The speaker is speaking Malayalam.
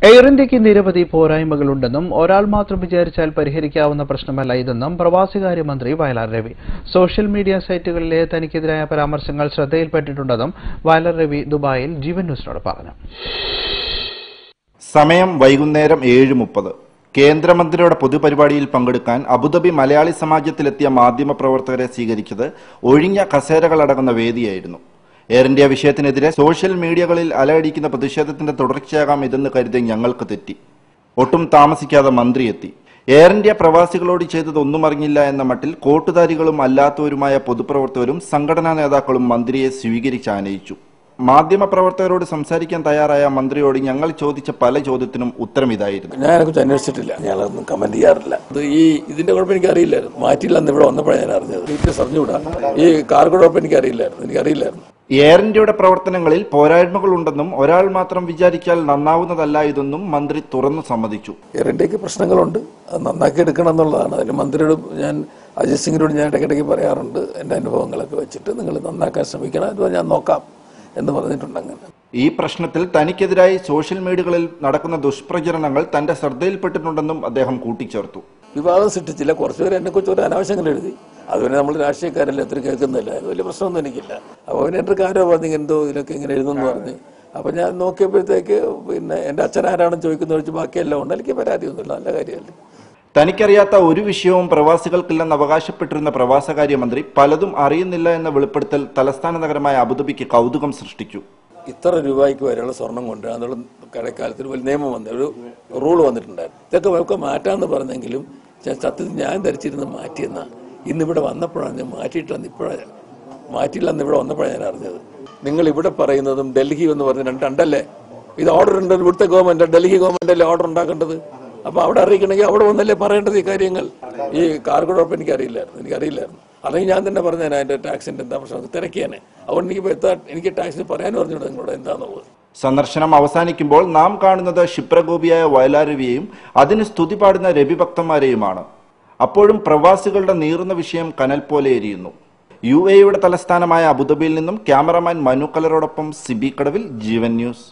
എയർ ഇന്ത്യയ്ക്ക് നിരവധി പോരായ്മകളുണ്ടെന്നും ഒരാൾ മാത്രം വിചാരിച്ചാൽ പരിഹരിക്കാവുന്ന പ്രശ്നമല്ല ഇതെന്നും പ്രവാസികാര്യമന്ത്രി വയലാർ രവി. സോഷ്യൽ മീഡിയ സൈറ്റുകളിലെ തനിക്കെതിരായ പരാമർശങ്ങൾ ശ്രദ്ധയിൽപ്പെട്ടിട്ടുണ്ടെന്നും വയലാർ രവി ദുബായിൽ ജീവൻ ന്യൂസിനോട് പറഞ്ഞു. സമയം വൈകുന്നേരം 7:30. കേന്ദ്രമന്ത്രിയുടെ പൊതുപരിപാടിയിൽ പങ്കെടുക്കാൻ അബുദാബി മലയാളി സമാജത്തിലെത്തിയ മാധ്യമപ്രവർത്തകരെ സ്വീകരിച്ചത് ഒഴിഞ്ഞ കസേരകളടങ്ങുന്ന വേദിയായിരുന്നു. എയർ ഇന്ത്യ വിഷയത്തിനെതിരെ സോഷ്യൽ മീഡിയകളിൽ അലയടിക്കുന്ന പ്രതിഷേധത്തിന്റെ തുടർച്ചയാകാം ഇതെന്ന് കരുതി ഞങ്ങൾക്ക് തെറ്റി. ഒട്ടും താമസിക്കാതെ മന്ത്രി എത്തി. എയർ ഇന്ത്യ പ്രവാസികളോട് ചെയ്തതൊന്നും അറിഞ്ഞില്ല എന്ന മട്ടിൽ കോട്ടുധാരികളും അല്ലാത്തവരുമായ പൊതുപ്രവർത്തകരും സംഘടനാ നേതാക്കളും മന്ത്രിയെ സ്വീകരിച്ചാനയിച്ചു. മാധ്യമപ്രവർത്തകരോട് സംസാരിക്കാൻ തയ്യാറായ മന്ത്രിയോട് ഞങ്ങൾ ചോദിച്ച പല ചോദ്യത്തിനും ഉത്തരം ഇതായിരുന്നു. ഞാനെക്കുറിച്ച് അന്വേഷിച്ചിട്ടില്ല, ഞാനൊന്നും കമന്റ് ചെയ്യാറില്ല. ഇതിന്റെ കുഴപ്പം എനിക്ക് അറിയില്ലായിരുന്നു. മാറ്റില്ല എന്ന് ഇവിടെ വന്നപ്പോഴാണ് ഞാൻ അറിഞ്ഞത്. ഡീറ്റെയിൽസ് അറിഞ്ഞുകൂടാ. ഈ കാർഗോ കുഴപ്പം എനിക്കറിയില്ലായിരുന്നു. എയർ ഇന്ത്യയുടെ പ്രവർത്തനങ്ങളിൽ പോരായ്മകളുണ്ടെന്നും ഒരാൾ മാത്രം വിചാരിച്ചാൽ നന്നാവുന്നതല്ല ഇതെന്നും മന്ത്രി തുറന്നു സമ്മതിച്ചു. എയർ ഇന്ത്യക്ക് പ്രശ്നങ്ങളുണ്ട്, അത് നന്നാക്കി എടുക്കണം എന്നുള്ളതാണ്. അതിന് മന്ത്രിയോട് ഞാൻ അജിത് സിംഗിനോട് ഞാൻ ഇടയ്ക്കിടയ്ക്ക് പറയാറുണ്ട്. എന്റെ അനുഭവങ്ങളൊക്കെ വെച്ചിട്ട് നിങ്ങൾ നന്നാക്കാൻ ശ്രമിക്കണം, അത് ഞാൻ നോക്കാം എന്ന് പറഞ്ഞിട്ടുണ്ട്. അങ്ങനെ ഈ പ്രശ്നത്തിൽ തനിക്കെതിരായി സോഷ്യൽ മീഡിയകളിൽ നടക്കുന്ന ദുഷ്പ്രചരണങ്ങൾ തന്റെ ശ്രദ്ധയിൽപ്പെട്ടിട്ടുണ്ടെന്നും അദ്ദേഹം കൂട്ടിച്ചേർത്തു. വിവാദം സൃഷ്ടിച്ചില്ല, കുറച്ചുപേരെ എന്നെ കുറിച്ച് ഒരു അനാവശ്യങ്ങൾ എഴുതി. അതുപോലെ നമ്മൾ രാഷ്ട്രീയക്കാരല്ല, എത്ര കേൾക്കുന്നില്ല, വലിയ പ്രശ്നമൊന്നും എനിക്കില്ല. അപ്പോൾ എൻ്റെ കാരോ പറഞ്ഞു എന്തോ ഇതിലൊക്കെ ഇങ്ങനെ എഴുതുമെന്ന് പറഞ്ഞ്. അപ്പം ഞാൻ നോക്കിയപ്പോഴത്തേക്ക് പിന്നെ എൻ്റെ അച്ഛൻ ആരാണെന്ന് ചോദിക്കുന്ന വെച്ച് ബാക്കിയെല്ലാം ഉണ്ട്. എനിക്ക് പരാതിയൊന്നുമില്ല, നല്ല കാര്യമല്ലേ. തനിക്കറിയാത്ത ഒരു വിഷയവും പ്രവാസികൾക്കില്ലെന്ന് അവകാശപ്പെട്ടിരുന്ന പ്രവാസകാര്യമന്ത്രി പലതും അറിയുന്നില്ല എന്ന വെളിപ്പെടുത്തൽ തലസ്ഥാന നഗരമായ അബുദാബിക്ക് കൗതുകം സൃഷ്ടിച്ചു. ഇത്ര രൂപയ്ക്ക് വരെയുള്ള സ്വർണം കൊണ്ട് എന്നുള്ള കടക്കാലത്തിൽ വലിയ നിയമം വന്നു, ഒരു റൂൾ വന്നിട്ടുണ്ടായിരുന്നു. ഇതൊക്കെ മാറ്റാമെന്ന് പറഞ്ഞെങ്കിലും സത്യത്തിൽ ഞാൻ ധരിച്ചിരുന്ന് മാറ്റിയെന്ന ഇന്നിവിടെ വന്നപ്പോഴാണ് ഞാൻ മാറ്റിയിട്ടില്ലെന്ന് ഇവിടെ വന്നപ്പോഴാണ് ഞാൻ അറിഞ്ഞത്. നിങ്ങൾ ഇവിടെ പറയുന്നതും ഡൽഹി എന്ന് പറഞ്ഞ രണ്ടല്ലേ? ഇത് ഓർഡർ ഉണ്ട്, ഇവിടുത്തെ ഗവൺമെന്റ്, ഡൽഹി ഗവൺമെന്റല്ലേ ഓർഡർ ഉണ്ടാക്കേണ്ടത്. അപ്പൊ അവിടെ അറിയിക്കണമെങ്കിൽ അവിടെ വന്നല്ലേ പറയേണ്ടത് ഈ കാര്യങ്ങൾ. ഈ കാർഗോ കുഴപ്പം എനിക്കറിയില്ലായിരുന്നു. അല്ലെങ്കിൽ ഞാൻ തന്നെ പറഞ്ഞാൽ അതിന്റെ ടാക്സിന്റെ എന്താ പ്രശ്നം തിരക്കിയാനെ. അതുകൊണ്ട് എനിക്ക് ടാക്സിന് പറയാനും പറഞ്ഞിട്ട് നിങ്ങളോട് എന്താണെന്നുള്ളത്. സന്ദർശനം അവസാനിക്കുമ്പോൾ നാം കാണുന്നത് ക്ഷിപ്രകോപിയായ വയലാർ രവിയെയും അതിന് സ്തുതി പാടുന്ന രവി ഭക്തന്മാരെയുമാണ്. അപ്പോഴും പ്രവാസികളുടെ നീറുന്ന വിഷയം കനൽ പോലെ എരിയുന്നു. UAEയുടെ തലസ്ഥാനമായ അബുദാബിയിൽ നിന്നും ക്യാമറമാൻ മനു കലറോടൊപ്പം സിബി കടവിൽ, ജീവൻ ന്യൂസ്.